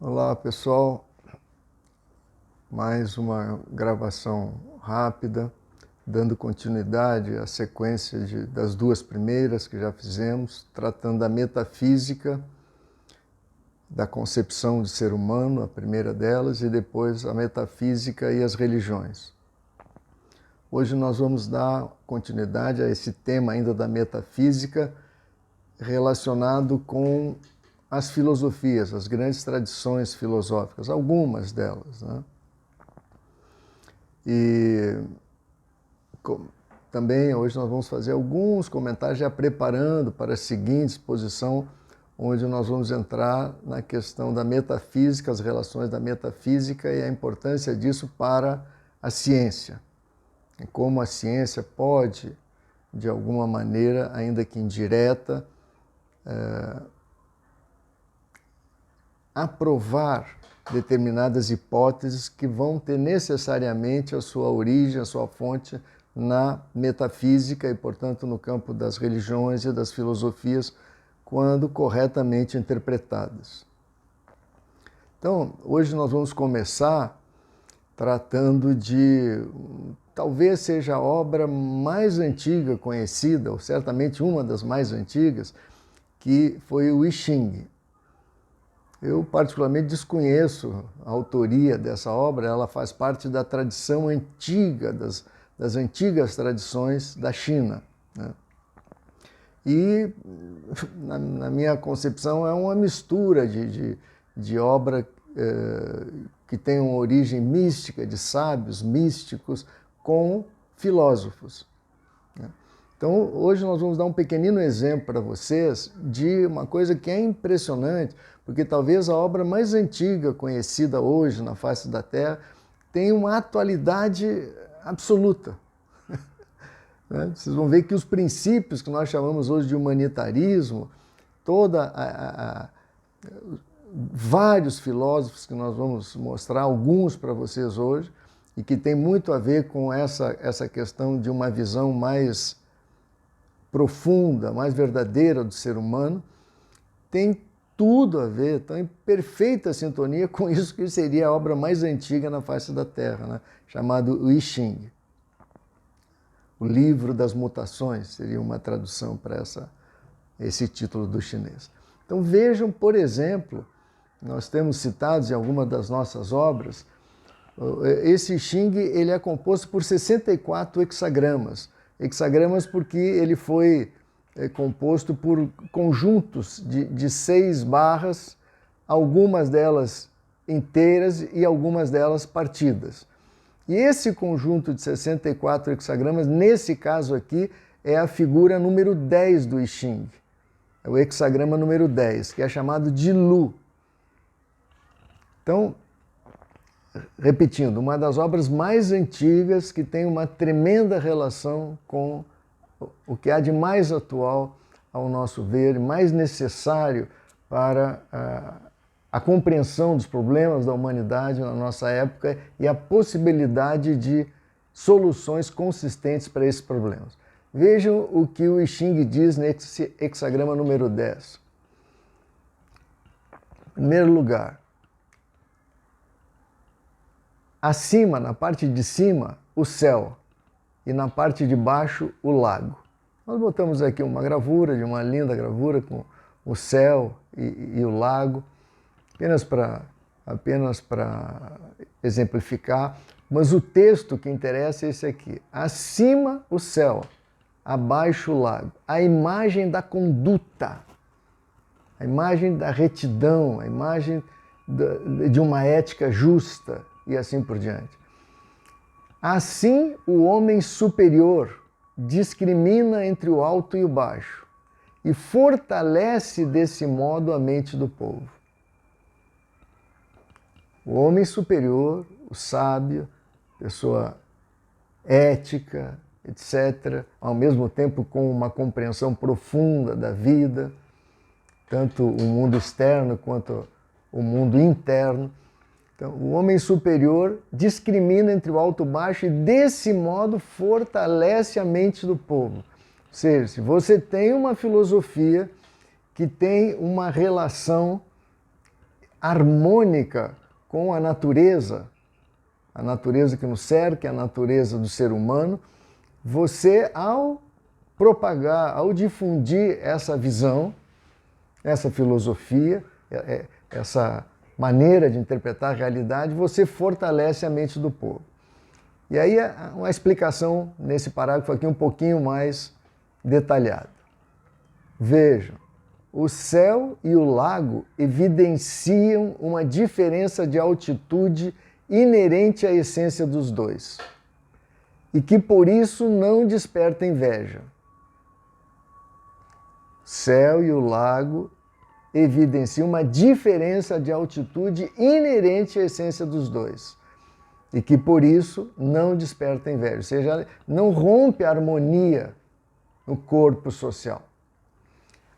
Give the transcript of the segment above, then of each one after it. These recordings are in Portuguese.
Olá pessoal, mais uma gravação rápida, dando continuidade à sequência das duas primeiras que já fizemos, tratando da metafísica, da concepção de ser humano, a primeira delas, e depois a metafísica e as religiões. Hoje nós vamos dar continuidade a esse tema ainda da metafísica, relacionado com as filosofias, as grandes tradições filosóficas, algumas delas, né? E também hoje nós vamos fazer alguns comentários já preparando para a seguinte exposição, onde nós vamos entrar na questão da metafísica, as relações da metafísica e a importância disso para a ciência. E como a ciência pode, de alguma maneira, ainda que indireta, aprovar determinadas hipóteses que vão ter necessariamente a sua origem, a sua fonte na metafísica e, portanto, no campo das religiões e das filosofias, quando corretamente interpretadas. Então, hoje nós vamos começar tratando de, talvez seja a obra mais antiga conhecida, ou certamente uma das mais antigas, que foi o I Ching. Eu particularmente desconheço a autoria dessa obra, ela faz parte da tradição antiga, das antigas tradições da China, né? E, na minha concepção, é uma mistura de obra que tem uma origem mística, de sábios místicos, com filósofos, né? Então, hoje nós vamos dar um pequenino exemplo para vocês de uma coisa que é impressionante, porque talvez a obra mais antiga conhecida hoje na face da Terra tenha uma atualidade absoluta. Vocês vão ver que os princípios que nós chamamos hoje de humanitarismo, vários filósofos que nós vamos mostrar, alguns para vocês hoje, e que tem muito a ver com essa questão de uma visão mais profunda, mais verdadeira do ser humano, tem tudo a ver, estão em perfeita sintonia com isso que seria a obra mais antiga na face da Terra, né? Chamado I Ching. O livro das mutações seria uma tradução para esse título do chinês. Então vejam, por exemplo, nós temos citados em alguma das nossas obras, esse I Ching ele é composto por 64 hexagramas. Hexagramas porque ele foi composto por conjuntos de 6 barras, algumas delas inteiras e algumas delas partidas. E esse conjunto de 64 hexagramas, nesse caso aqui, é a figura número 10 do I Ching. É o hexagrama número 10, que é chamado de Lu. Então, repetindo, uma das obras mais antigas que tem uma tremenda relação com o que há de mais atual, ao nosso ver, mais necessário para a compreensão dos problemas da humanidade na nossa época e a possibilidade de soluções consistentes para esses problemas. Vejam o que o I Ching diz nesse hexagrama número 10. Em primeiro lugar, acima, na parte de cima, o céu, e na parte de baixo, o lago. Nós botamos aqui uma gravura, de uma linda gravura com o céu e o lago, apenas para exemplificar, mas o texto que interessa é esse aqui. Acima o céu, abaixo o lago. A imagem da conduta, a imagem da retidão, a imagem de uma ética justa e assim por diante. Assim, o homem superior discrimina entre o alto e o baixo e fortalece desse modo a mente do povo. O homem superior, o sábio, pessoa ética, etc., ao mesmo tempo com uma compreensão profunda da vida, tanto o mundo externo quanto o mundo interno. Então, o homem superior discrimina entre o alto e o baixo e, desse modo, fortalece a mente do povo. Ou seja, se você tem uma filosofia que tem uma relação harmônica com a natureza que nos cerca, a natureza do ser humano, você, ao propagar, ao difundir essa visão, essa filosofia, essa maneira de interpretar a realidade, você fortalece a mente do povo. E aí uma explicação nesse parágrafo aqui um pouquinho mais detalhada. Vejam, o céu e o lago evidenciam uma diferença de altitude inerente à essência dos dois, e que por isso não desperta inveja. O céu e o lago evidenciam uma diferença de altitude inerente à essência dos dois, e que por isso não desperta inveja, ou seja, não rompe a harmonia no corpo social.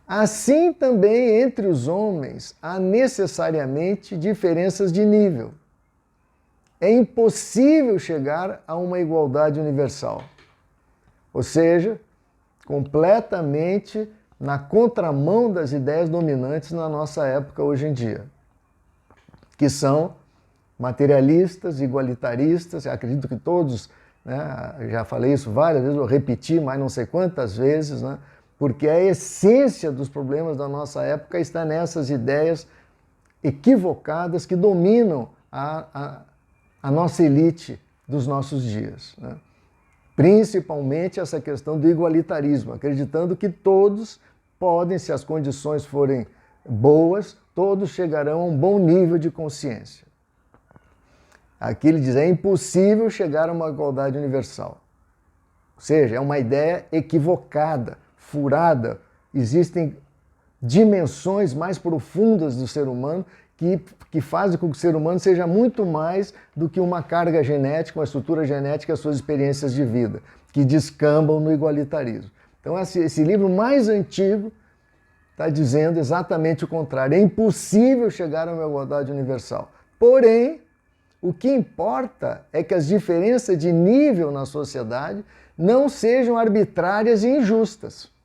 Assim também entre os homens há necessariamente diferenças de nível. É impossível chegar a uma igualdade universal, ou seja, completamente na contramão das ideias dominantes na nossa época hoje em dia, que são materialistas, igualitaristas. Eu acredito que todos, né, já falei isso várias vezes, vou repetir mais não sei quantas vezes, né, porque a essência dos problemas da nossa época está nessas ideias equivocadas que dominam a nossa elite dos nossos dias, né? Principalmente essa questão do igualitarismo, acreditando que todos podem, se as condições forem boas, todos chegarão a um bom nível de consciência. Aqui ele diz, é impossível chegar a uma igualdade universal. Ou seja, é uma ideia equivocada, furada. Existem dimensões mais profundas do ser humano que fazem com que o ser humano seja muito mais do que uma carga genética, uma estrutura genética, as suas experiências de vida, que descambam no igualitarismo. Então esse livro mais antigo está dizendo exatamente o contrário. É impossível chegar a uma igualdade universal. Porém, o que importa é que as diferenças de nível na sociedade não sejam arbitrárias e injustas.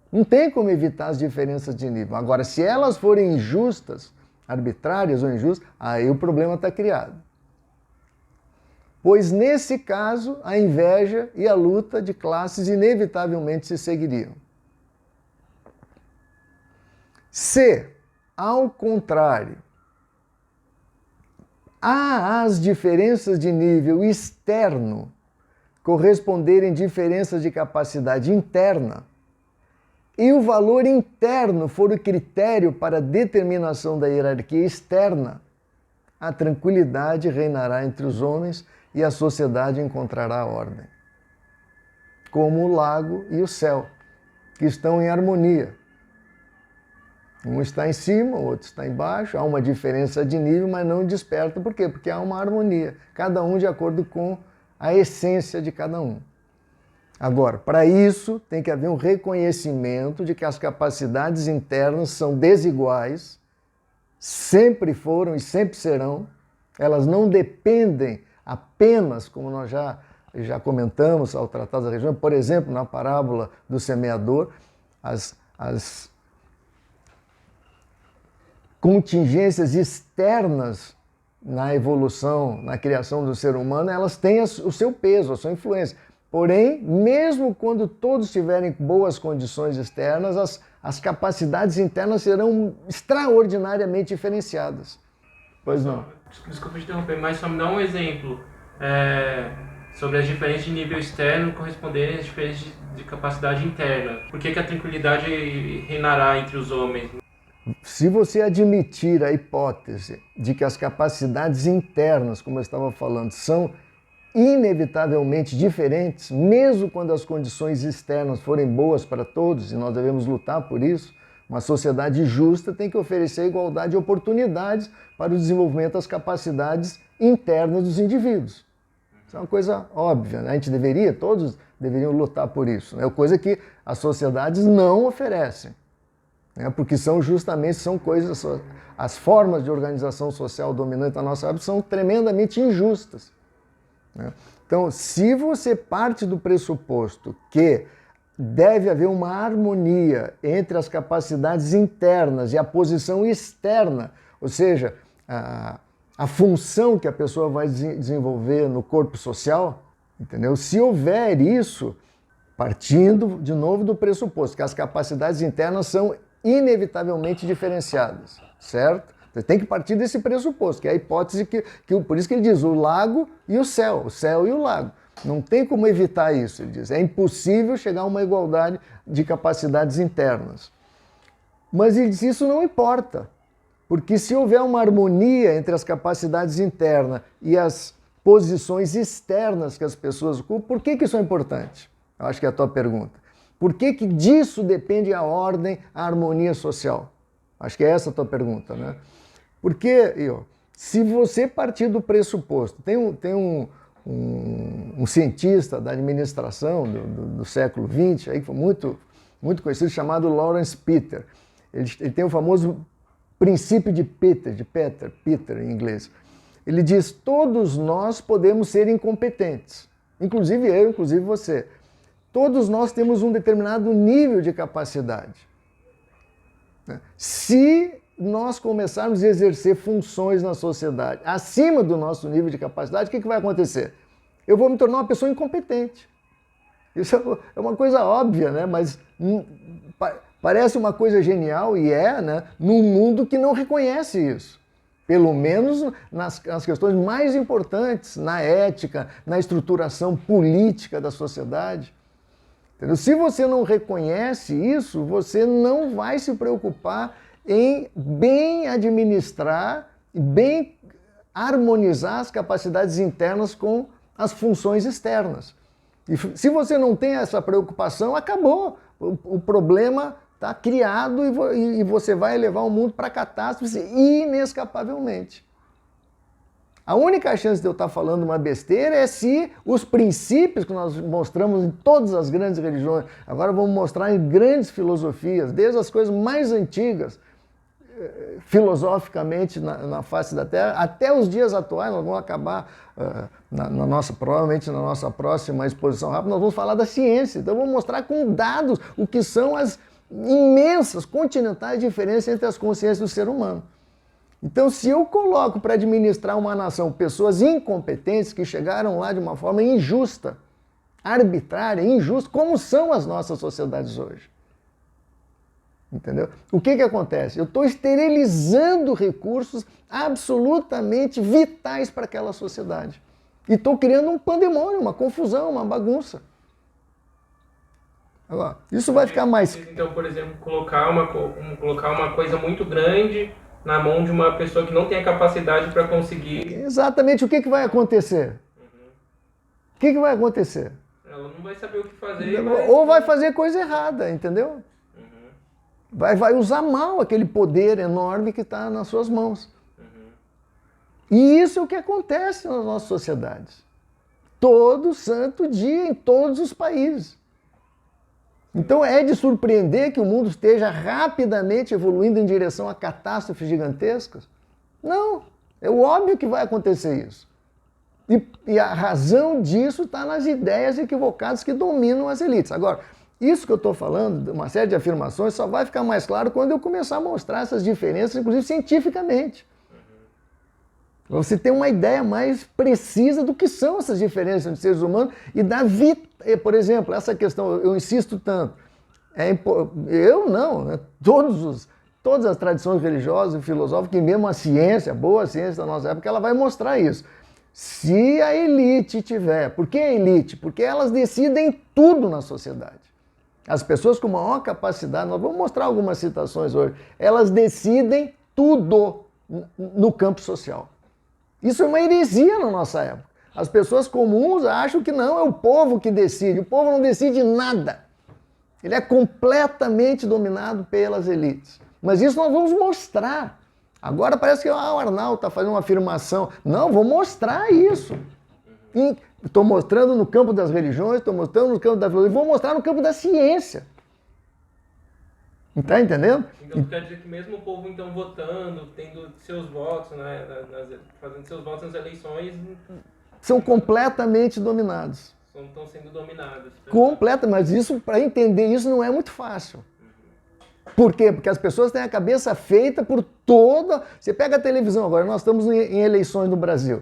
Não tem como evitar as diferenças de nível. Agora, se elas forem injustas, arbitrárias ou injustas, aí o problema está criado. Pois, nesse caso, a inveja e a luta de classes inevitavelmente se seguiriam. Se, ao contrário, há as diferenças de nível externo corresponderem diferenças de capacidade interna, e o valor interno for o critério para a determinação da hierarquia externa, a tranquilidade reinará entre os homens e a sociedade encontrará a ordem. Como o lago e o céu, que estão em harmonia. Um está em cima, o outro está embaixo, há uma diferença de nível, mas não desperta. Por quê? Porque há uma harmonia, cada um de acordo com a essência de cada um. Agora, para isso, tem que haver um reconhecimento de que as capacidades internas são desiguais, sempre foram e sempre serão. Elas não dependem apenas, como nós já comentamos ao tratar da região, por exemplo, na parábola do semeador, as contingências externas na evolução, na criação do ser humano, elas têm o seu peso, a sua influência. Porém, mesmo quando todos tiverem boas condições externas, as capacidades internas serão extraordinariamente diferenciadas. Pois não. Desculpa te interromper, mas só me dá um exemplo sobre as diferenças de nível externo corresponderem às diferenças de capacidade interna. Por que a tranquilidade reinará entre os homens? Se você admitir a hipótese de que as capacidades internas, como eu estava falando, são inevitavelmente diferentes, mesmo quando as condições externas forem boas para todos, e nós devemos lutar por isso, uma sociedade justa tem que oferecer igualdade de oportunidades para o desenvolvimento das capacidades internas dos indivíduos. Isso é uma coisa óbvia, né? Todos deveriam lutar por isso. É coisa que as sociedades não oferecem, né? Porque são coisas, as formas de organização social dominante da nossa época são tremendamente injustas. Então, se você parte do pressuposto que deve haver uma harmonia entre as capacidades internas e a posição externa, ou seja, a função que a pessoa vai desenvolver no corpo social, entendeu? Se houver isso, partindo de novo do pressuposto que as capacidades internas são inevitavelmente diferenciadas, certo? Você tem que partir desse pressuposto, que é a hipótese por isso que ele diz o lago e o céu e o lago. Não tem como evitar isso, ele diz. É impossível chegar a uma igualdade de capacidades internas. Mas ele diz, isso não importa, porque se houver uma harmonia entre as capacidades internas e as posições externas que as pessoas ocupam, por que isso é importante? Eu acho que é a tua pergunta. Por que disso depende a ordem, a harmonia social? Acho que é essa a tua pergunta, né? Porque, se você partir do pressuposto, tem um cientista da administração do século XX, aí, que foi muito conhecido, chamado Lawrence Peter. Ele tem o famoso princípio de Peter em inglês. Ele diz, todos nós podemos ser incompetentes, inclusive eu, inclusive você. Todos nós temos um determinado nível de capacidade. Se nós começarmos a exercer funções na sociedade acima do nosso nível de capacidade, o que vai acontecer? Eu vou me tornar uma pessoa incompetente. Isso é uma coisa óbvia, né? Mas parece uma coisa genial, e né? Num mundo que não reconhece isso. Pelo menos nas questões mais importantes, na ética, na estruturação política da sociedade. Entendeu? Se você não reconhece isso, você não vai se preocupar em bem administrar, bem harmonizar as capacidades internas com as funções externas. E se você não tem essa preocupação, acabou. O problema está criado e você vai levar o mundo para a catástrofe inescapavelmente. A única chance de eu estar falando uma besteira é se os princípios que nós mostramos em todas as grandes religiões, agora vamos mostrar em grandes filosofias, desde as coisas mais antigas, filosoficamente na face da Terra, até os dias atuais. Nós vamos acabar, provavelmente na nossa próxima exposição rápida, nós vamos falar da ciência. Então vamos mostrar com dados o que são as imensas, continentais diferenças entre as consciências do ser humano. Então, se eu coloco para administrar uma nação pessoas incompetentes que chegaram lá de uma forma injusta, arbitrária, injusta, como são as nossas sociedades hoje. Entendeu? O que acontece? Eu estou esterilizando recursos absolutamente vitais para aquela sociedade. E estou criando um pandemônio, uma confusão, uma bagunça. Agora, isso vai ficar mais... Então, por exemplo, colocar uma coisa muito grande na mão de uma pessoa que não tem a capacidade para conseguir... Exatamente. O que vai acontecer? O que vai acontecer? Ela não vai saber o que fazer. Ou vai fazer coisa errada, entendeu? Vai usar mal aquele poder enorme que está nas suas mãos. E isso é o que acontece nas nossas sociedades. Todo santo dia, em todos os países. Então é de surpreender que o mundo esteja rapidamente evoluindo em direção a catástrofes gigantescas? Não, é óbvio que vai acontecer isso. E a razão disso está nas ideias equivocadas que dominam as elites. Agora, isso que eu estou falando, uma série de afirmações, só vai ficar mais claro quando eu começar a mostrar essas diferenças, inclusive cientificamente. Você tem uma ideia mais precisa do que são essas diferenças entre seres humanos e da vida. Por exemplo, essa questão, eu insisto tanto, eu não, né? Todas as tradições religiosas e filosóficas, e mesmo a ciência, a boa ciência da nossa época, ela vai mostrar isso. Se a elite tiver, por que a elite? Porque elas decidem tudo na sociedade. As pessoas com maior capacidade, nós vamos mostrar algumas citações hoje, elas decidem tudo no campo social. Isso é uma heresia na nossa época. As pessoas comuns acham que não, é o povo que decide. O povo não decide nada. Ele é completamente dominado pelas elites. Mas isso nós vamos mostrar. Agora parece que o Arnaldo está fazendo uma afirmação. Não, vou mostrar isso. Estou mostrando no campo das religiões, estou mostrando no campo da filosofia, vou mostrar no campo da ciência. Está entendendo? Então quer dizer que mesmo o povo então votando, tendo seus votos, né, fazendo seus votos nas eleições... São completamente dominados. como estão sendo dominadas. Completa, mas isso, para entender isso, não é muito fácil. Por quê? Porque as pessoas têm a cabeça feita por toda... Você pega a televisão agora, nós estamos em eleições no Brasil.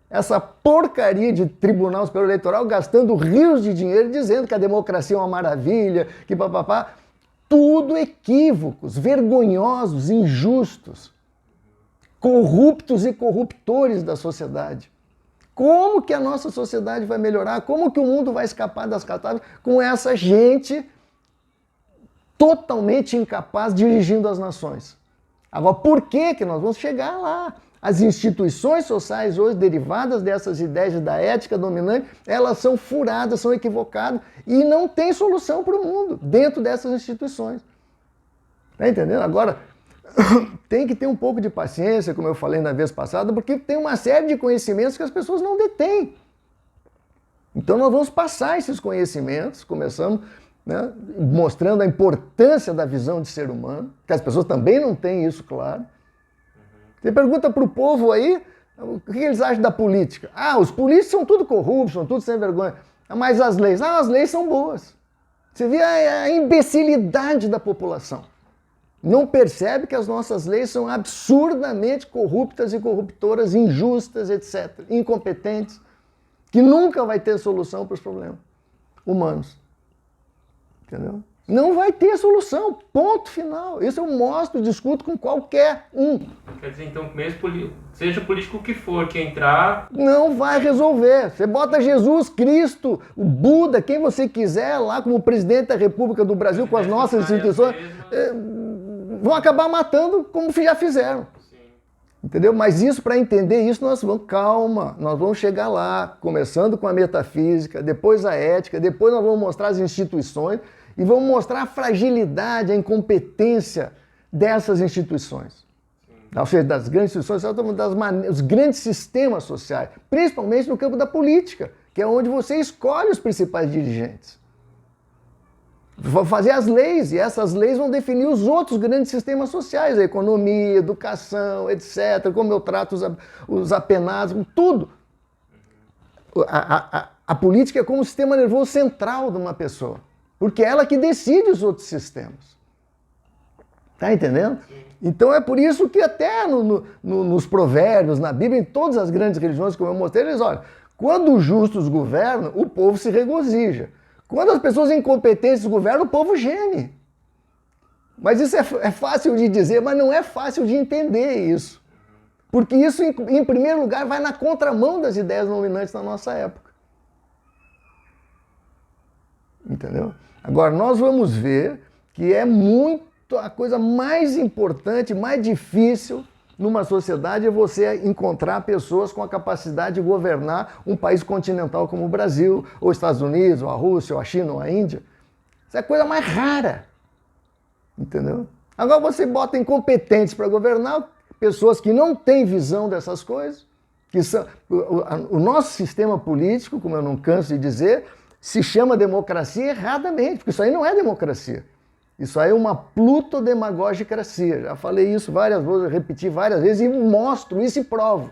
Essa porcaria de Tribunal Superior Eleitoral gastando rios de dinheiro dizendo que a democracia é uma maravilha, que papapá. Tudo equívocos, vergonhosos, injustos, corruptos e corruptores da sociedade. Como que a nossa sociedade vai melhorar? Como que o mundo vai escapar das catástrofes com essa gente totalmente incapaz dirigindo as nações? Agora, por que nós vamos chegar lá? As instituições sociais hoje, derivadas dessas ideias da ética dominante, elas são furadas, são equivocadas e não tem solução para o mundo dentro dessas instituições. Está entendendo? Agora, tem que ter um pouco de paciência, como eu falei na vez passada, porque tem uma série de conhecimentos que as pessoas não detêm. Então nós vamos passar esses conhecimentos, começamos, né, mostrando a importância da visão de ser humano, que as pessoas também não têm isso claro. Você pergunta para o povo aí, o que eles acham da política? Ah, os políticos são tudo corruptos, são tudo sem vergonha. Mas as leis? Ah, as leis são boas. Você vê a imbecilidade da população. Não percebe que as nossas leis são absurdamente corruptas e corruptoras, injustas, etc., incompetentes, que nunca vai ter solução para os problemas humanos. Entendeu? Não vai ter solução, ponto final. Isso eu mostro, discuto com qualquer um. Quer dizer, então, mesmo seja o político que for, que entrar... Não vai resolver. Você bota Jesus, Cristo, o Buda, quem você quiser lá como presidente da República do Brasil, com as nossas instituições, vão acabar matando como já fizeram. Sim. Entendeu? Mas isso, para entender isso, nós vamos, calma, nós vamos chegar lá, começando com a metafísica, depois a ética, depois nós vamos mostrar as instituições, e vamos mostrar a fragilidade, a incompetência dessas instituições. Ou seja, das grandes instituições, dos grandes sistemas sociais, principalmente no campo da política, que é onde você escolhe os principais dirigentes. Vão fazer as leis, e essas leis vão definir os outros grandes sistemas sociais, a economia, a educação, etc., como eu trato os apenados, tudo. A política é como o sistema nervoso central de uma pessoa. Porque é ela que decide os outros sistemas. Tá entendendo? Então é por isso que até nos provérbios, na Bíblia, em todas as grandes religiões, como eu mostrei, eles olham, quando os justos governam, o povo se regozija. Quando as pessoas incompetentes governam, o povo geme. Mas isso é fácil de dizer, mas não é fácil de entender isso. Porque isso, em primeiro lugar, vai na contramão das ideias dominantes da nossa época. Entendeu? Agora, nós vamos ver que é muito a coisa mais importante, mais difícil numa sociedade é você encontrar pessoas com a capacidade de governar um país continental como o Brasil, ou Estados Unidos, ou a Rússia, ou a China, ou a Índia. Isso é a coisa mais rara. Entendeu? Agora você bota incompetentes para governar, pessoas que não têm visão dessas coisas, que são o nosso sistema político, como eu não canso de dizer, se chama democracia erradamente, porque isso aí não é democracia. Isso aí é uma plutodemagogicracia. Já falei isso várias vezes, repeti várias vezes e mostro isso e provo.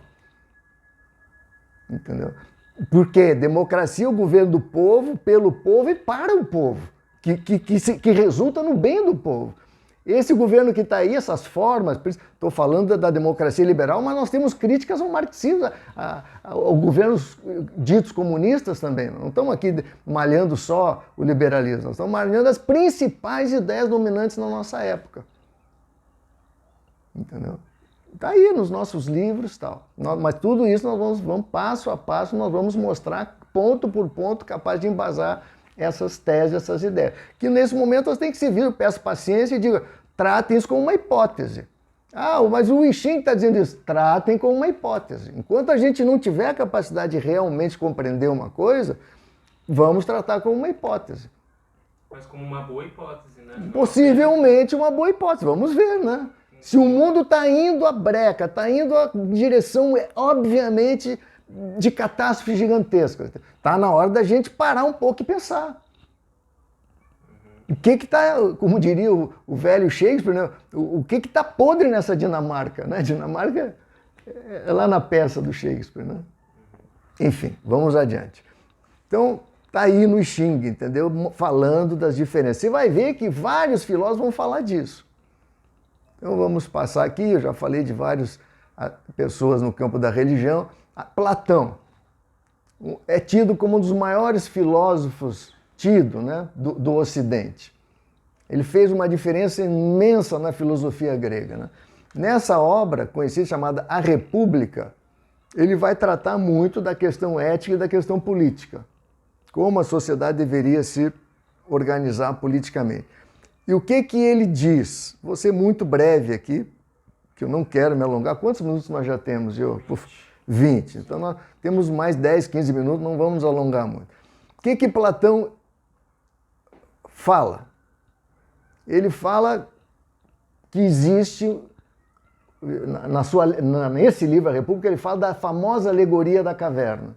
Entendeu? Porque democracia é o governo do povo, pelo povo e para o povo, que resulta no bem do povo. Esse governo que está aí, essas formas, estou falando da democracia liberal, mas nós temos críticas ao marxismo, ao governos ditos comunistas também. Não estamos aqui malhando só o liberalismo, nós estamos malhando as principais ideias dominantes na nossa época. Entendeu? Está aí nos nossos livros e tal. Mas tudo isso nós vamos passo a passo, nós vamos mostrar ponto por ponto capaz de embasar essas teses, essas ideias. Que nesse momento nós temos que se vir, eu peço paciência e digo, tratem isso como uma hipótese. Ah, mas o Ixin está dizendo isso. Tratem como uma hipótese. Enquanto a gente não tiver a capacidade de realmente compreender uma coisa, vamos tratar como uma hipótese. Mas como uma boa hipótese, né? Possivelmente uma boa hipótese. Vamos ver, né? Se o mundo está indo à breca, está indo à direção, obviamente, de catástrofe gigantesca. Está na hora da gente parar um pouco e pensar. O que está, como diria o velho Shakespeare, né? O que está podre nessa Dinamarca? Né? Dinamarca é lá na peça do Shakespeare. Né? Enfim, vamos adiante. Então, está aí no Xing, entendeu? Falando das diferenças. Você vai ver que vários filósofos vão falar disso. Então vamos passar aqui, eu já falei de várias pessoas no campo da religião. Platão é tido como um dos maiores filósofos né, do Ocidente. Ele fez uma diferença imensa na filosofia grega, né? Nessa obra, conhecida, chamada A República, ele vai tratar muito da questão ética e da questão política. Como a sociedade deveria se organizar politicamente. E o que ele diz? Vou ser muito breve aqui, que eu não quero me alongar. Quantos minutos nós já temos? 20. Então nós temos mais 10, 15 minutos, não vamos alongar muito. O que Platão fala? Ele fala que existe, nesse livro, A República, ele fala da famosa alegoria da caverna.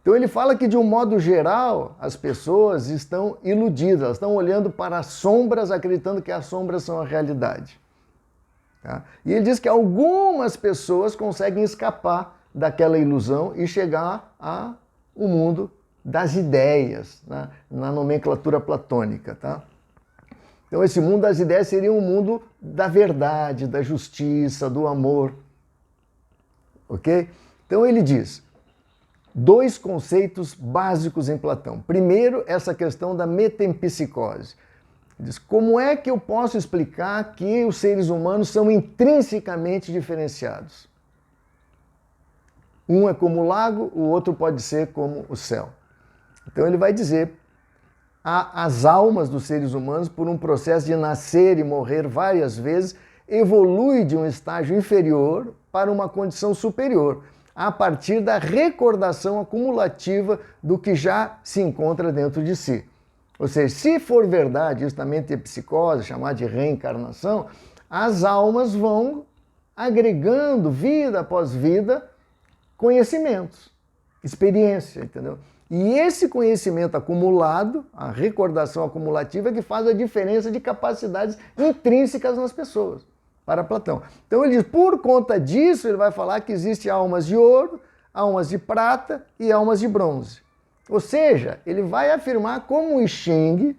Então ele fala que, de um modo geral, as pessoas estão iludidas, elas estão olhando para as sombras, acreditando que as sombras são a realidade. Tá? E ele diz que algumas pessoas conseguem escapar daquela ilusão e chegar ao mundo das ideias, né? Na nomenclatura platônica. Tá? Então esse mundo das ideias seria um mundo da verdade, da justiça, do amor. Ok? Então ele diz 2 conceitos básicos em Platão. Primeiro, essa questão da metempsicose. Ele diz, como é que eu posso explicar que os seres humanos são intrinsecamente diferenciados? Um é como o lago, o outro pode ser como o céu. Então ele vai dizer, as almas dos seres humanos, por um processo de nascer e morrer várias vezes, evolui de um estágio inferior para uma condição superior, a partir da recordação acumulativa do que já se encontra dentro de si. Ou seja, se for verdade, isso também tem psicose, chamada de reencarnação, as almas vão agregando, vida após vida, conhecimentos, experiência, entendeu? E esse conhecimento acumulado, a recordação acumulativa, é que faz a diferença de capacidades intrínsecas nas pessoas. Para Platão. Então ele diz, por conta disso, ele vai falar que existem almas de ouro, almas de prata e almas de bronze. Ou seja, ele vai afirmar como o Xing,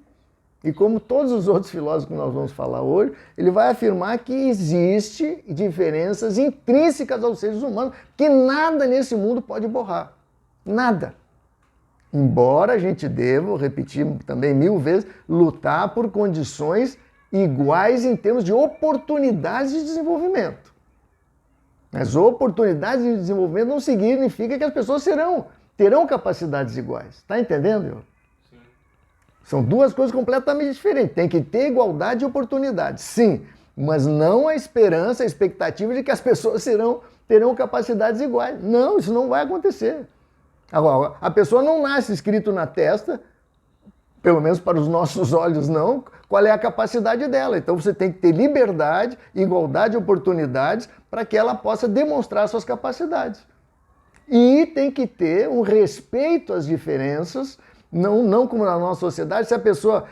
e como todos os outros filósofos que nós vamos falar hoje, ele vai afirmar que existe diferenças intrínsecas aos seres humanos, que nada nesse mundo pode borrar. Nada. Embora a gente deva, vou repetir também 1000 vezes, lutar por condições iguais em termos de oportunidades de desenvolvimento. As oportunidades de desenvolvimento não significa que as pessoas terão capacidades iguais. Está entendendo? Sim. São 2 coisas completamente diferentes. Tem que ter igualdade de oportunidades, sim, mas não a esperança, a expectativa de que as pessoas terão capacidades iguais. Não, isso não vai acontecer. Agora, a pessoa não nasce escrito na testa, pelo menos para os nossos olhos não, qual é a capacidade dela. Então você tem que ter liberdade, igualdade de oportunidades para que ela possa demonstrar suas capacidades. E tem que ter um respeito às diferenças, não como na nossa sociedade, se a pessoa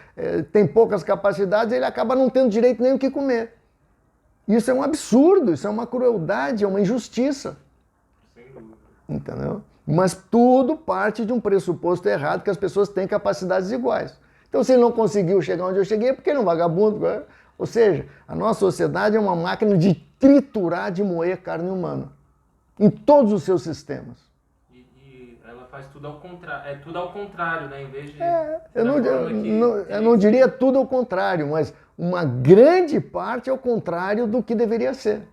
tem poucas capacidades, ele acaba não tendo direito nem o que comer. Isso é um absurdo, isso é uma crueldade, é uma injustiça. Entendeu? Mas tudo parte de um pressuposto errado, que as pessoas têm capacidades iguais. Então, se ele não conseguiu chegar onde eu cheguei, é porque ele é um vagabundo. Ou seja, a nossa sociedade é uma máquina de triturar, de moer carne humana, em todos os seus sistemas. E ela faz tudo ao contrário, é tudo ao contrário, né? Em vez de... eu não diria tudo ao contrário, mas uma grande parte ao contrário do que deveria ser.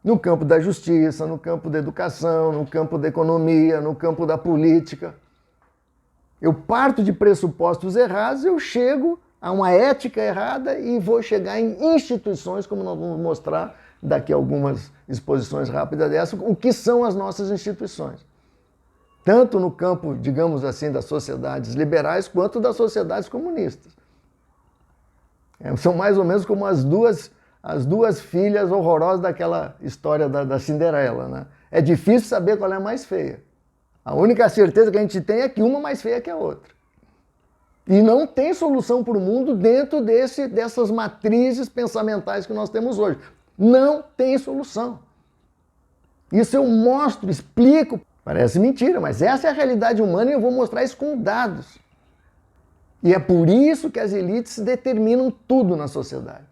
No campo da justiça, no campo da educação, no campo da economia, no campo da política. Eu parto de pressupostos errados, eu chego a uma ética errada e vou chegar em instituições, como nós vamos mostrar daqui a algumas exposições rápidas dessas, o que são as nossas instituições. Tanto no campo, digamos assim, das sociedades liberais, quanto das sociedades comunistas. São mais ou menos como as duas filhas horrorosas daquela história da Cinderela, né? É difícil saber qual é a mais feia. A única certeza que a gente tem é que uma é mais feia que a outra. E não tem solução para o mundo dentro dessas matrizes pensamentais que nós temos hoje. Não tem solução. Isso eu mostro, explico Parece mentira, mas essa é a realidade humana e eu vou mostrar isso com dados. E é por isso que as elites determinam tudo na sociedade.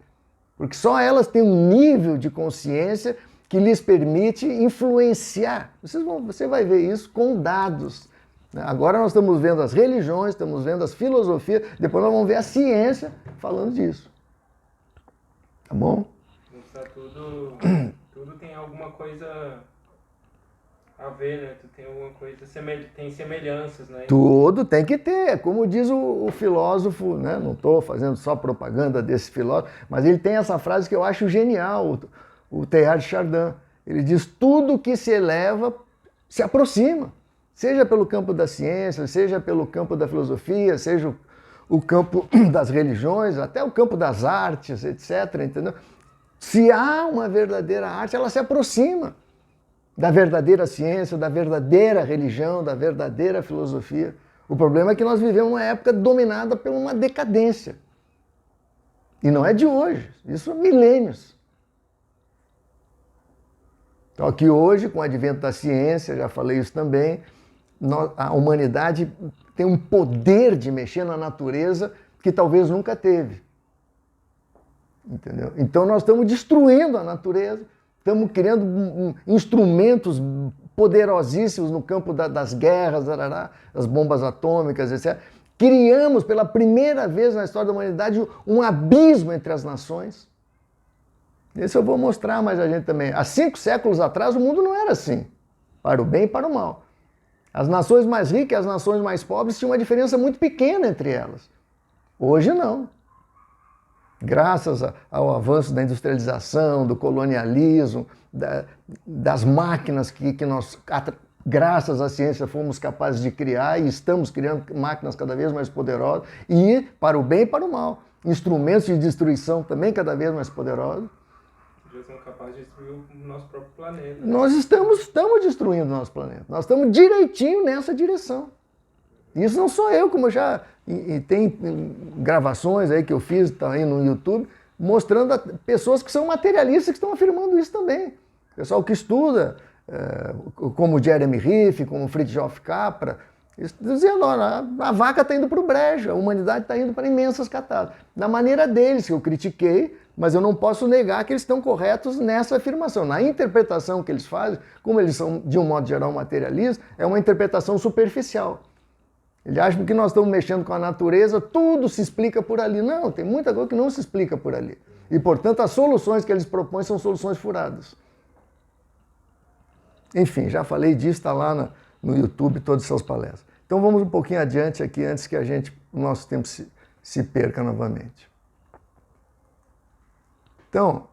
Porque só elas têm um nível de consciência que lhes permite influenciar. Você vai ver isso com dados. Agora nós estamos vendo as religiões, estamos vendo as filosofias, depois nós vamos ver a ciência falando disso. Tá bom? Tudo tem alguma coisa a ver, né? Tem alguma coisa, tem semelhanças, né? Tudo tem que ter, como diz o filósofo, né? Não estou fazendo só propaganda desse filósofo, mas ele tem essa frase que eu acho genial, o Teilhard de Chardin. Ele diz: tudo que se eleva se aproxima, seja pelo campo da ciência, seja pelo campo da filosofia, seja o campo das religiões, até o campo das artes, etc. Entendeu? Se há uma verdadeira arte, ela se aproxima da verdadeira ciência, da verdadeira religião, da verdadeira filosofia. O problema é que nós vivemos uma época dominada por uma decadência. E não é de hoje, isso há milênios. Então aqui hoje, com o advento da ciência, já falei isso também, a humanidade tem um poder de mexer na natureza que talvez nunca teve. Entendeu? Então nós estamos destruindo a natureza, estamos criando instrumentos poderosíssimos no campo das guerras, das bombas atômicas, etc. Criamos pela primeira vez na história da humanidade um abismo entre as nações. Isso eu vou mostrar mais a gente também. Há 5 séculos atrás o mundo não era assim, para o bem e para o mal. As nações mais ricas e as nações mais pobres tinham uma diferença muito pequena entre elas. Hoje não. Graças ao avanço da industrialização, do colonialismo, das máquinas que nós, graças à ciência, fomos capazes de criar e estamos criando máquinas cada vez mais poderosas e para o bem e para o mal. Instrumentos de destruição também cada vez mais poderosos. Já são capazes de destruir o nosso próprio planeta. Nós estamos destruindo o nosso planeta. Nós estamos direitinho nessa direção. Isso não sou eu, como eu já... E tem gravações aí que eu fiz também no YouTube, mostrando pessoas que são materialistas que estão afirmando isso também. Pessoal que estuda, como Jeremy Riff, como Fritjof Capra, dizendo: olha, a vaca está indo para o brejo, a humanidade está indo para imensas catástrofes. Da maneira deles, que eu critiquei, mas eu não posso negar que eles estão corretos nessa afirmação. Na interpretação que eles fazem, como eles são, de um modo geral, materialistas, é uma interpretação superficial. Eles acham que nós estamos mexendo com a natureza, tudo se explica por ali. Não, tem muita coisa que não se explica por ali. E, portanto, as soluções que eles propõem são soluções furadas. Enfim, já falei disso, está lá no YouTube, todas essas palestras. Então vamos um pouquinho adiante aqui, antes que o nosso tempo se perca novamente. Então,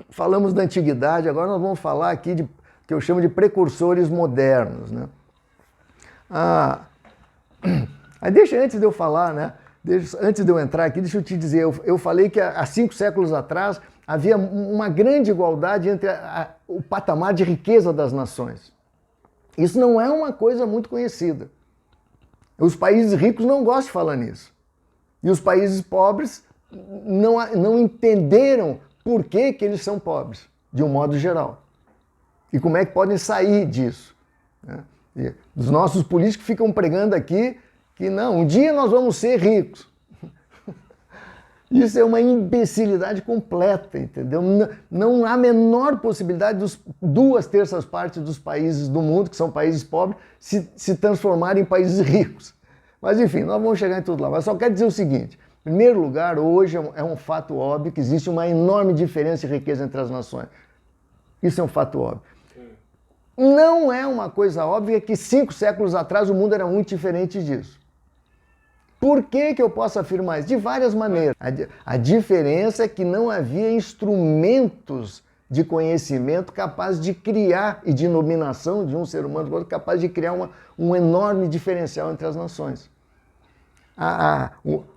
falamos da antiguidade, agora nós vamos falar aqui que eu chamo de precursores modernos, né? Antes de eu falar, né? Antes de eu entrar aqui, deixa eu te dizer, eu falei que há 5 séculos atrás havia uma grande igualdade entre o patamar de riqueza das nações. Isso não é uma coisa muito conhecida. Os países ricos não gostam de falar nisso. E os países pobres não entenderam por que eles são pobres, de um modo geral. E como é que podem sair disso, né? Os nossos políticos ficam pregando aqui que não, um dia nós vamos ser ricos. Isso é uma imbecilidade completa, entendeu? Não há a menor possibilidade dos 2/3 dos países do mundo, que são países pobres, se transformarem em países ricos. Mas enfim, nós vamos chegar em tudo lá. Mas só quero dizer o seguinte: em primeiro lugar, hoje é um fato óbvio que existe uma enorme diferença de riqueza entre as nações. Isso é um fato óbvio. Não é uma coisa óbvia que 5 séculos atrás o mundo era muito diferente disso. Por que eu posso afirmar isso? De várias maneiras. A diferença é que não havia instrumentos de conhecimento capazes de criar, e de dominação de um ser humano capaz de criar um enorme diferencial entre as nações.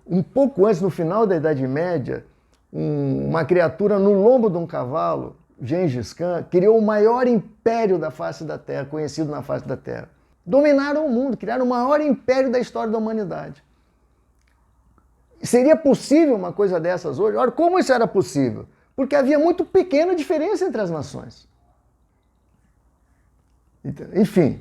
Um pouco antes, no final da Idade Média, uma criatura no lombo de um cavalo, Gengis Khan, criou o maior império da face da Terra, conhecido na face da Terra. Dominaram o mundo, criaram o maior império da história da humanidade. Seria possível uma coisa dessas hoje? Ora, como isso era possível? Porque havia muito pequena diferença entre as nações. Então, enfim,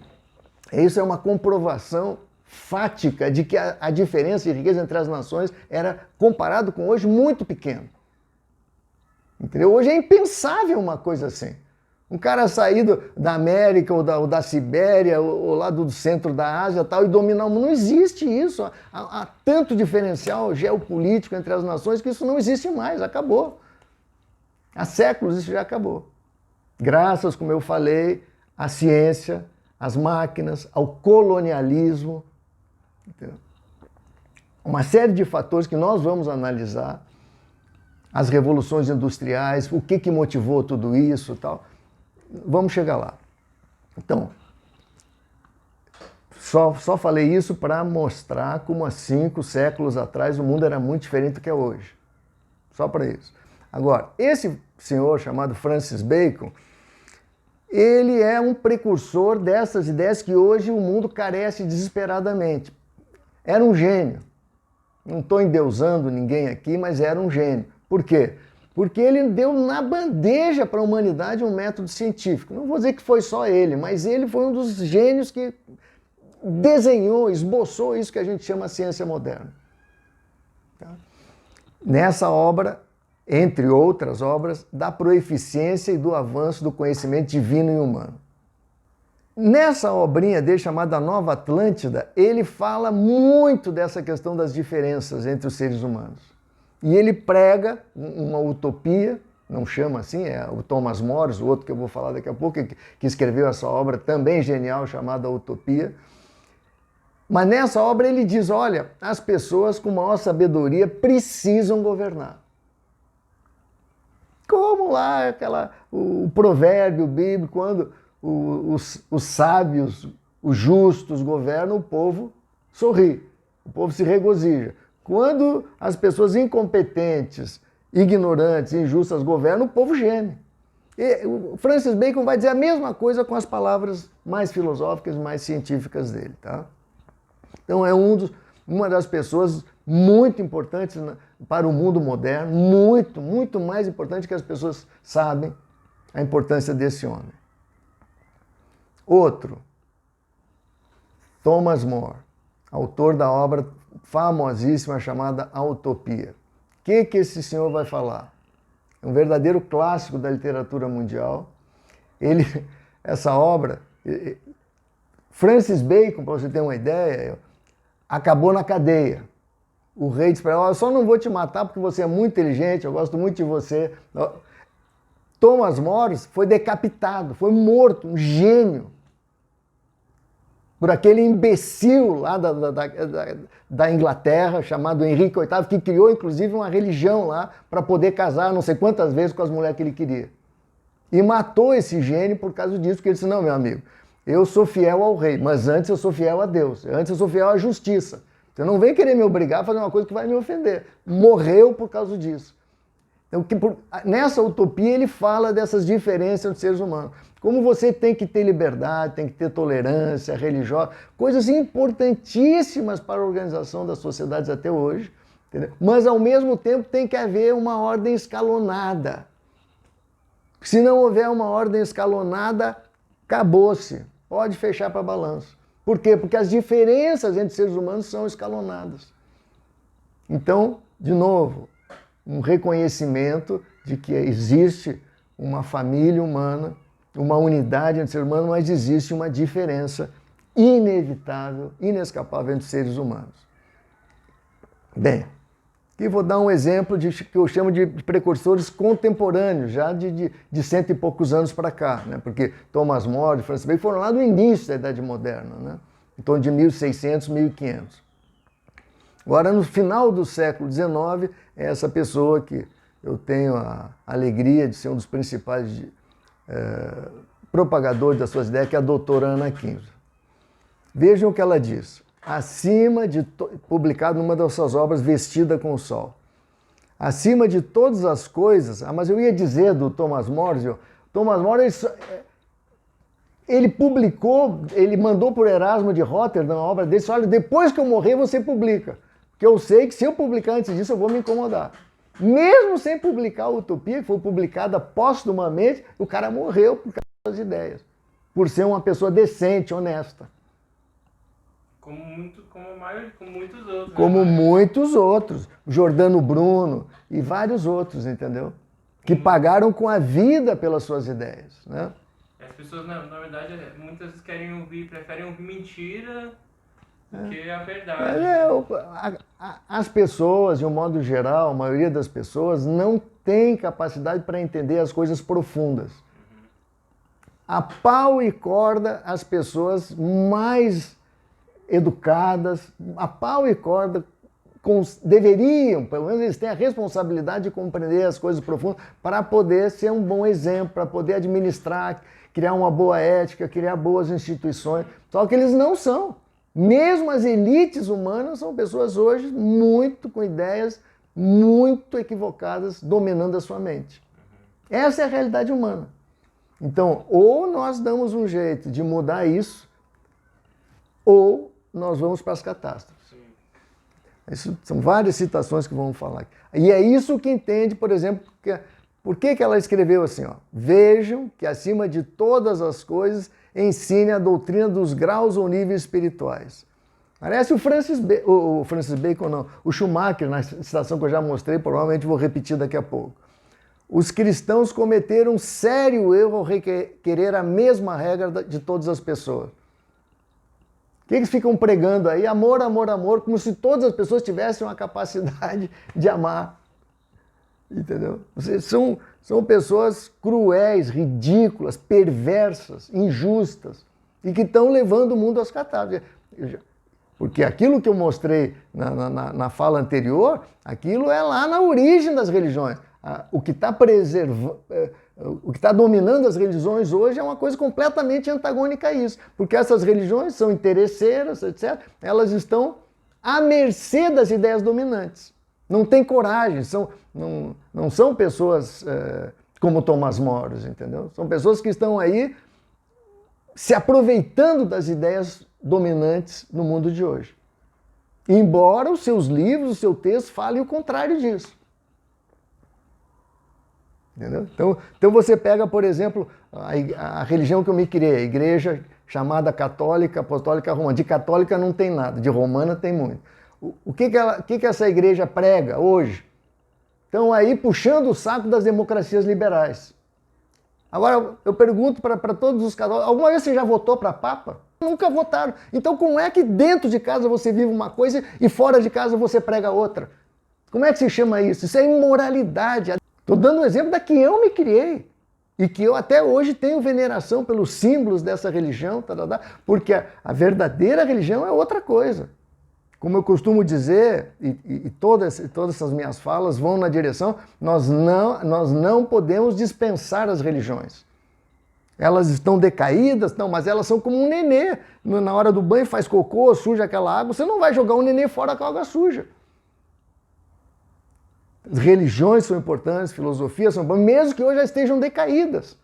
isso é uma comprovação fática de que a diferença de riqueza entre as nações era, comparado com hoje, muito pequeno. Entendeu? Hoje é impensável uma coisa assim. Um cara sair da América ou da Sibéria ou lá do centro da Ásia tal, e dominar o mundo. Não existe isso. Há tanto diferencial geopolítico entre as nações que isso não existe mais, acabou. Há séculos isso já acabou. Graças, como eu falei, à ciência, às máquinas, ao colonialismo. Entendeu? Uma série de fatores que nós vamos analisar, as revoluções industriais, o que motivou tudo isso e tal. Vamos chegar lá. Então, só falei isso para mostrar como há 5 séculos atrás o mundo era muito diferente do que é hoje. Só para isso. Agora, esse senhor chamado Francis Bacon, ele é um precursor dessas ideias que hoje o mundo carece desesperadamente. Era um gênio. Não estou endeusando ninguém aqui, mas era um gênio. Por quê? Porque ele deu na bandeja para a humanidade um método científico. Não vou dizer que foi só ele, mas ele foi um dos gênios que desenhou, esboçou isso que a gente chama ciência moderna. Tá? Nessa obra, entre outras obras, da proeficiência e do avanço do conhecimento divino e humano. Nessa obrinha dele, chamada Nova Atlântida, ele fala muito dessa questão das diferenças entre os seres humanos. E ele prega uma utopia, não chama assim, é o Thomas More, o outro que eu vou falar daqui a pouco, que escreveu essa obra também genial, chamada Utopia. Mas nessa obra ele diz, olha, as pessoas com maior sabedoria precisam governar. Como lá o provérbio bíblico, quando os sábios, os justos governam, o povo sorri, o povo se regozija. Quando as pessoas incompetentes, ignorantes, injustas governam, o povo geme. E o Francis Bacon vai dizer a mesma coisa com as palavras mais filosóficas, mais científicas dele. Tá? Então é uma das pessoas muito importantes para o mundo moderno, muito, muito mais importante que as pessoas sabem a importância desse homem. Outro, Thomas More, autor da obra famosíssima chamada A Utopia. O que esse senhor vai falar? É um verdadeiro clássico da literatura mundial. Essa obra, Francis Bacon, para você ter uma ideia, acabou na cadeia. O rei disse para ele, eu só não vou te matar porque você é muito inteligente, eu gosto muito de você. Thomas More foi decapitado, foi morto, um gênio, por aquele imbecil lá da Inglaterra, chamado Henrique VIII, que criou inclusive uma religião lá para poder casar não sei quantas vezes com as mulheres que ele queria. E matou esse gênio por causa disso, porque ele disse, não, meu amigo, eu sou fiel ao rei, mas antes eu sou fiel a Deus, antes eu sou fiel à justiça. Você não vem querer me obrigar a fazer uma coisa que vai me ofender. Morreu por causa disso. Então, nessa utopia ele fala dessas diferenças entre os seres humanos. Como você tem que ter liberdade, tem que ter tolerância religiosa, coisas importantíssimas para a organização das sociedades até hoje, entendeu? Mas ao mesmo tempo tem que haver uma ordem escalonada. Se não houver uma ordem escalonada, acabou-se. Pode fechar para balanço. Por quê? Porque as diferenças entre seres humanos são escalonadas. Então, de novo, um reconhecimento de que existe uma família humana, uma unidade entre seres humanos, mas existe uma diferença inevitável, inescapável entre seres humanos. Bem, aqui vou dar um exemplo que eu chamo de precursores contemporâneos, já de 100 e poucos anos para cá, né? Porque Thomas More e Francis Bacon foram lá do início da Idade Moderna, né? Em torno de 1600, 1500. Agora, no final do século XIX, é essa pessoa que eu tenho a alegria de ser um dos principais propagadores das suas ideias, que é a doutora Anna Kinzer. Vejam o que ela diz. Publicado numa das suas obras, Vestida com o Sol. Acima de todas as coisas, mas eu ia dizer do Thomas More, ele publicou, ele mandou por Erasmo de Rotterdam a obra dele, olha, depois que eu morrer você publica, porque eu sei que se eu publicar antes disso eu vou me incomodar. Mesmo sem publicar a Utopia, que foi publicada póstumamente, o cara morreu por causa das ideias. por ser uma pessoa decente, honesta. Como muitos outros. Como muitos outros. Jordano Bruno e vários outros, entendeu? Que pagaram com a vida pelas suas ideias, né? As pessoas, na verdade, muitas vezes preferem ouvir mentira do que a verdade. As pessoas, de um modo geral, a maioria das pessoas, não tem capacidade para entender as coisas profundas. A pau e corda, as pessoas mais educadas, a pau e corda, deveriam, pelo menos eles têm a responsabilidade de compreender as coisas profundas para poder ser um bom exemplo, para poder administrar, criar uma boa ética, criar boas instituições. Só que eles não são. Mesmo as elites humanas são pessoas hoje muito com ideias muito equivocadas dominando a sua mente. Essa é a realidade humana. Então, ou nós damos um jeito de mudar isso, ou nós vamos para as catástrofes. Isso são várias citações que vamos falar aqui. E é isso que entende, por exemplo, por que ela escreveu assim, ó? Vejam que acima de todas as coisas ensine a doutrina dos graus ou níveis espirituais. Parece o Francis Bacon, não, o Schumacher, na citação que eu já mostrei, provavelmente vou repetir daqui a pouco. Os cristãos cometeram um sério erro ao requerer a mesma regra de todas as pessoas. O que eles ficam pregando aí? Amor, amor, amor, como se todas as pessoas tivessem uma capacidade de amar. Entendeu? São pessoas cruéis, ridículas, perversas, injustas, e que estão levando o mundo às catástrofes. Porque aquilo que eu mostrei na fala anterior, aquilo é lá na origem das religiões. O que está o que está dominando as religiões hoje é uma coisa completamente antagônica a isso. Porque essas religiões são interesseiras, etc. Elas estão à mercê das ideias dominantes. Não têm coragem, não são pessoas como Tomás Moros, entendeu? São pessoas que estão aí se aproveitando das ideias dominantes no mundo de hoje. Embora os seus livros, o seu texto falem o contrário disso. Entendeu? Então você pega, por exemplo, a religião que eu me criei, a igreja chamada católica, apostólica romana. De católica não tem nada, de romana tem muito. O que essa igreja prega hoje? Estão aí puxando o saco das democracias liberais. Agora, eu pergunto para todos os católicos, alguma vez você já votou para Papa? Nunca votaram. Então como é que dentro de casa você vive uma coisa e fora de casa você prega outra? Como é que se chama isso? Isso é imoralidade. Estou dando um exemplo da que eu me criei e que eu até hoje tenho veneração pelos símbolos dessa religião, porque a verdadeira religião é outra coisa. Como eu costumo dizer, e todas essas minhas falas vão na direção, nós não podemos dispensar as religiões. Elas estão decaídas, não, mas elas são como um nenê. Na hora do banho faz cocô, suja aquela água, você não vai jogar um nenê fora com a água suja. As religiões são importantes, filosofias são importantes, mesmo que hoje já estejam decaídas.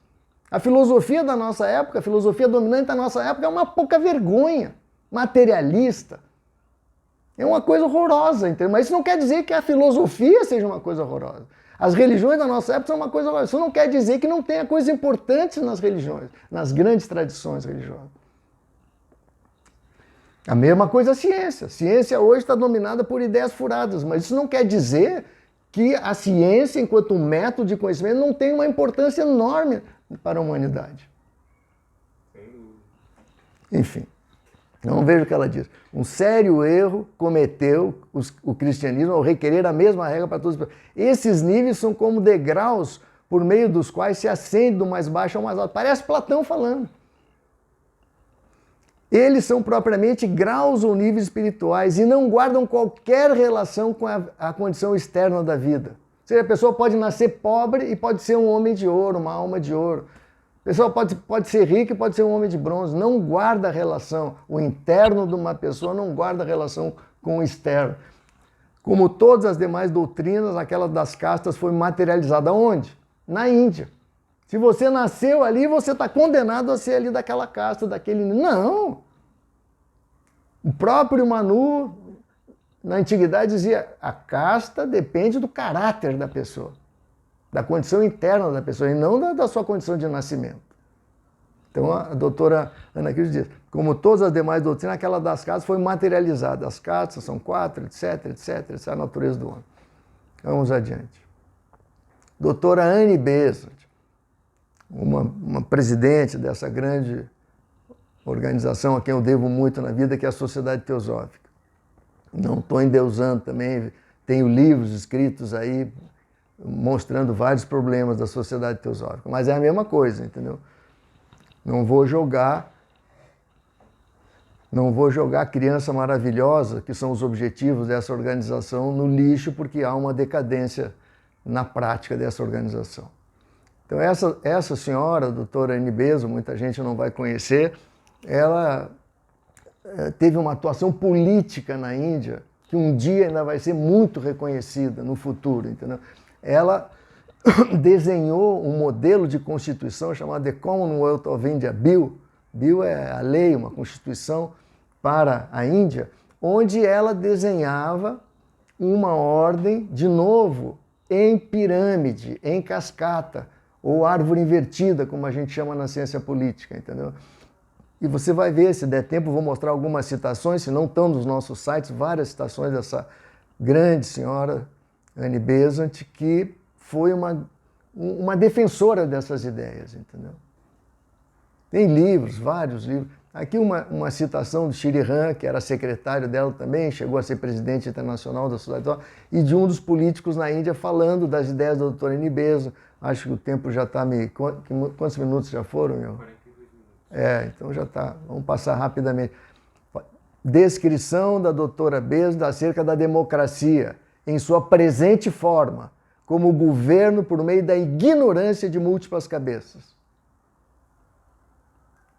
A filosofia da nossa época, a filosofia dominante da nossa época é uma pouca vergonha, materialista. É uma coisa horrorosa, entendeu? Mas isso não quer dizer que a filosofia seja uma coisa horrorosa. As religiões da nossa época são uma coisa horrorosa. Isso não quer dizer que não tenha coisas importantes nas religiões, nas grandes tradições religiosas. A mesma coisa a ciência. A ciência hoje está dominada por ideias furadas, mas isso não quer dizer que a ciência, enquanto um método de conhecimento, não tem uma importância enorme para a humanidade. Enfim, vamos ver o que ela diz. Um sério erro cometeu o cristianismo ao requerer a mesma regra para todos. Esses níveis são como degraus por meio dos quais se ascende do mais baixo ao mais alto. Parece Platão falando. Eles são propriamente graus ou níveis espirituais e não guardam qualquer relação com a condição externa da vida. Ou seja, a pessoa pode nascer pobre e pode ser um homem de ouro, uma alma de ouro. A pessoa pode ser rica e pode ser um homem de bronze. Não guarda relação. O interno de uma pessoa não guarda relação com o externo. Como todas as demais doutrinas, aquela das castas foi materializada onde? Na Índia. Se você nasceu ali, você está condenado a ser ali daquela casta, daquele... Não! O próprio Manu, na antiguidade, dizia a casta depende do caráter da pessoa, da condição interna da pessoa, e não da sua condição de nascimento. Então a doutora Ana Cris diz, como todas as demais doutrinas, aquela das castas foi materializada. As castas são 4, etc, etc, essa é a natureza do homem. Vamos adiante. Doutora Annie Besant, uma presidente dessa grande organização a quem eu devo muito na vida, que é a Sociedade Teosófica. Não estou endeusando também, tenho livros escritos aí mostrando vários problemas da Sociedade Teosófica, mas é a mesma coisa, entendeu? Não vou jogar a criança maravilhosa, que são os objetivos dessa organização, no lixo, porque há uma decadência na prática dessa organização. Então essa senhora, a doutora Annie Besant, muita gente não vai conhecer, ela teve uma atuação política na Índia, que um dia ainda vai ser muito reconhecida no futuro, entendeu? Ela desenhou um modelo de constituição chamado The Commonwealth of India Bill. Bill é a lei, uma constituição para a Índia, onde ela desenhava uma ordem, de novo, em pirâmide, em cascata, ou árvore invertida, como a gente chama na ciência política, entendeu? E você vai ver, se der tempo, vou mostrar algumas citações, se não estão nos nossos sites, várias citações dessa grande senhora, Annie Besant, que foi uma defensora dessas ideias, entendeu? Tem livros, vários livros. Aqui uma citação de Shri Ram, que era secretário dela também, chegou a ser presidente internacional da Sociedade, e de um dos políticos na Índia falando das ideias da doutora Annie Besant. Acho que o tempo já está me... Quantos minutos já foram, meu? 42 minutos. Então já está. Vamos passar rapidamente. Descrição da doutora Besant acerca da democracia, em sua presente forma, como governo por meio da ignorância de múltiplas cabeças.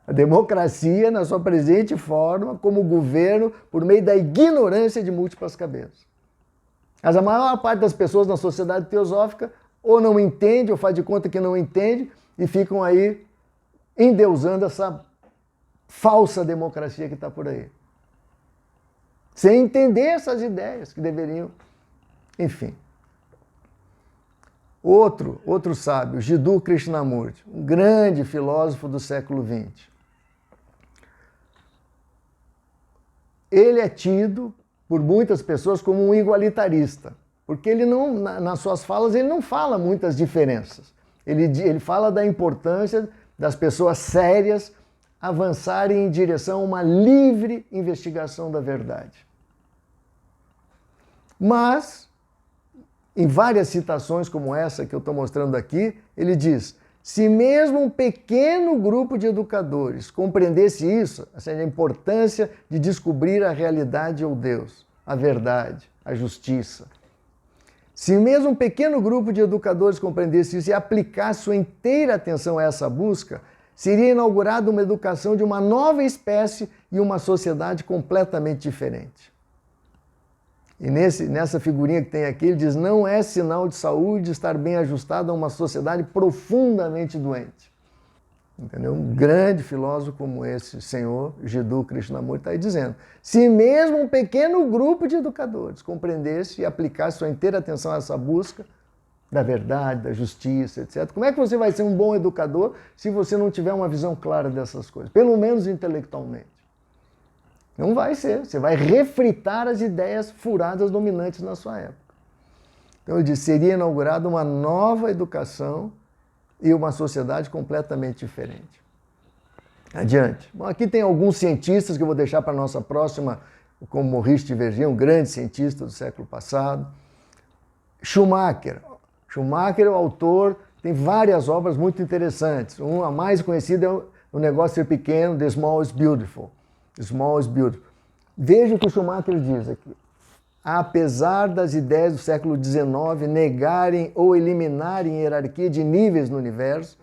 A democracia, na sua presente forma, como governo por meio da ignorância de múltiplas cabeças. Mas a maior parte das pessoas na sociedade teosófica ou não entende, ou faz de conta que não entende, e ficam aí endeusando essa falsa democracia que está por aí. Sem entender essas ideias que deveriam... Enfim. Outro sábio, Jiddu Krishnamurti, um grande filósofo do século XX. Ele é tido por muitas pessoas como um igualitarista, porque ele não, nas suas falas, ele não fala muitas diferenças. Ele fala da importância das pessoas sérias avançarem em direção a uma livre investigação da verdade. Mas, em várias citações como essa que eu estou mostrando aqui, ele diz, se mesmo um pequeno grupo de educadores compreendesse isso, a importância de descobrir a realidade ou Deus, a verdade, a justiça, se mesmo um pequeno grupo de educadores compreendesse isso e aplicasse sua inteira atenção a essa busca, seria inaugurada uma educação de uma nova espécie e uma sociedade completamente diferente. E nessa figurinha que tem aqui, ele diz, não é sinal de saúde estar bem ajustado a uma sociedade profundamente doente. Entendeu? Um grande filósofo como esse senhor, Jiddu Krishnamurti, está aí dizendo, se mesmo um pequeno grupo de educadores compreendesse e aplicasse sua inteira atenção a essa busca da verdade, da justiça, etc., como é que você vai ser um bom educador se você não tiver uma visão clara dessas coisas, pelo menos intelectualmente? Não vai ser, você vai refritar as ideias furadas dominantes na sua época. Então ele diz, seria inaugurada uma nova educação e uma sociedade completamente diferente. Adiante. Bom, aqui tem alguns cientistas que eu vou deixar para a nossa próxima, como Maurice de Vergier, um grande cientista do século passado. Schumacher. Schumacher é o autor, tem várias obras muito interessantes. A mais conhecida é O Negócio Ser Pequeno, The Small is Beautiful. Small is Beautiful. Veja o que o Schumacher diz aqui. Apesar das ideias do século XIX negarem ou eliminarem hierarquia de níveis no universo,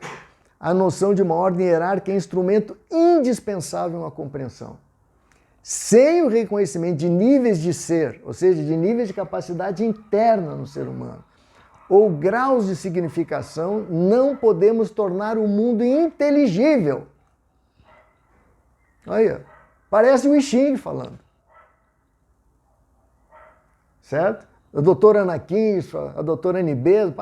a noção de uma ordem hierárquica é instrumento indispensável à compreensão. Sem o reconhecimento de níveis de ser, ou seja, de níveis de capacidade interna no ser humano, ou graus de significação, não podemos tornar o mundo inteligível. Aí, parece o I Ching falando. Certo? A doutora Ana Cris, a doutora Annie Besant,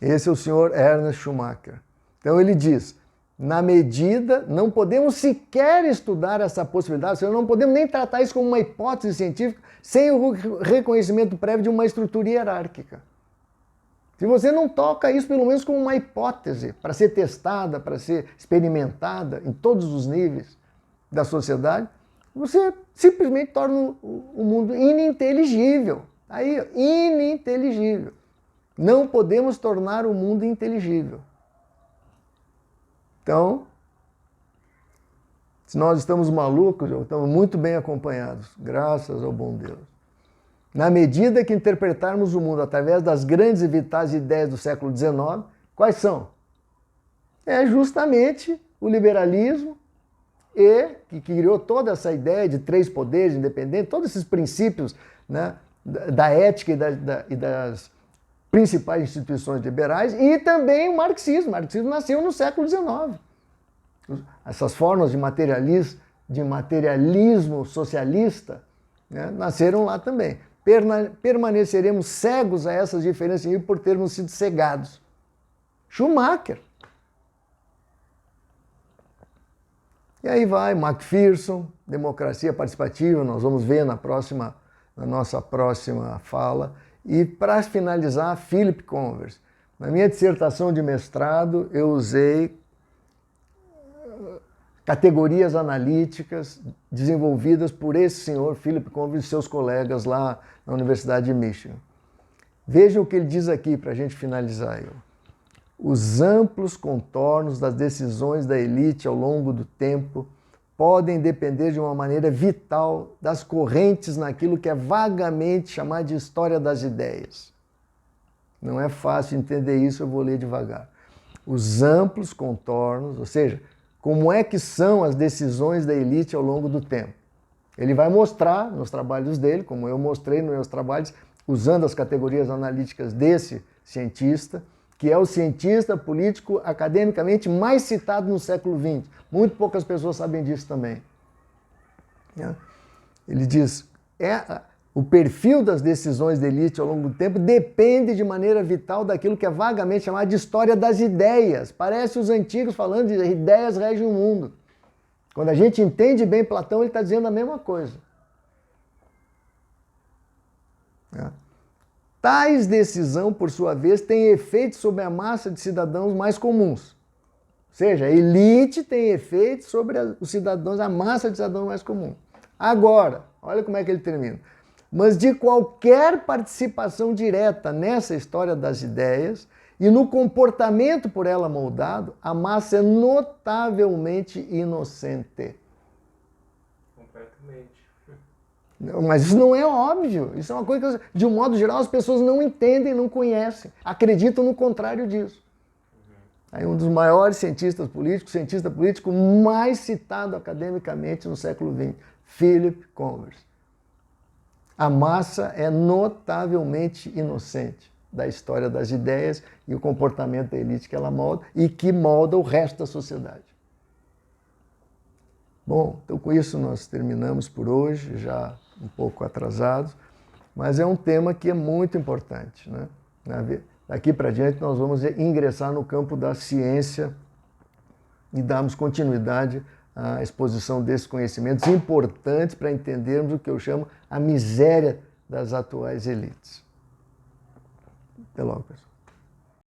Esse é o senhor Ernest Schumacher. Então ele diz, na medida, não podemos sequer estudar essa possibilidade, seja, não podemos nem tratar isso como uma hipótese científica sem o reconhecimento prévio de uma estrutura hierárquica. Se você não toca isso pelo menos como uma hipótese para ser testada, para ser experimentada em todos os níveis da sociedade, você simplesmente torna o mundo ininteligível. Aí, ininteligível. Não podemos tornar o mundo inteligível. Então, se nós estamos malucos, estamos muito bem acompanhados, graças ao bom Deus. Na medida que interpretarmos o mundo através das grandes e vitais ideias do século XIX, quais são? É justamente o liberalismo que criou toda essa ideia de três poderes independentes, todos esses princípios, né, da ética e das principais instituições liberais, e também o marxismo. O marxismo nasceu no século XIX. Essas formas de materialismo socialista, né, nasceram lá também. Permaneceremos cegos a essas diferenças por termos sido cegados. Schumacher. E aí vai Macpherson, democracia participativa, nós vamos ver na nossa próxima fala. E para finalizar, Philip Converse. Na minha dissertação de mestrado, eu usei categorias analíticas desenvolvidas por esse senhor Philip Converse e seus colegas lá na Universidade de Michigan. Vejam o que ele diz aqui para a gente finalizar. Os amplos contornos das decisões da elite ao longo do tempo podem depender de uma maneira vital das correntes naquilo que é vagamente chamado de história das ideias. Não é fácil entender isso, eu vou ler devagar. Os amplos contornos, ou seja, como é que são as decisões da elite ao longo do tempo. Ele vai mostrar nos trabalhos dele, como eu mostrei nos meus trabalhos, usando as categorias analíticas desse cientista, que é o cientista político academicamente mais citado no século XX. Muito poucas pessoas sabem disso também. Ele diz, o perfil das decisões da elite ao longo do tempo depende de maneira vital daquilo que é vagamente chamado de história das ideias. Parece os antigos falando de ideias regem o mundo. Quando a gente entende bem Platão, ele está dizendo a mesma coisa. Tais decisões, por sua vez, têm efeito sobre a massa de cidadãos mais comuns. Ou seja, a elite tem efeito sobre os cidadãos, a massa de cidadãos mais comuns. Agora, olha como é que ele termina. Mas de qualquer participação direta nessa história das ideias e no comportamento por ela moldado, a massa é notavelmente inocente. Completamente. Mas isso não é óbvio. Isso é uma coisa que, de um modo geral, as pessoas não entendem, não conhecem. Acreditam no contrário disso. Aí um dos maiores cientista político mais citado academicamente no século XX, Philip Converse. A massa é notavelmente inocente da história das ideias e o comportamento da elite que ela molda e que molda o resto da sociedade. Bom, então com isso nós terminamos por hoje, já um pouco atrasados, mas é um tema que é muito importante, né? Daqui para diante nós vamos ingressar no campo da ciência e darmos continuidade à exposição desses conhecimentos importantes para entendermos o que eu chamo a miséria das atuais elites. Até logo, pessoal.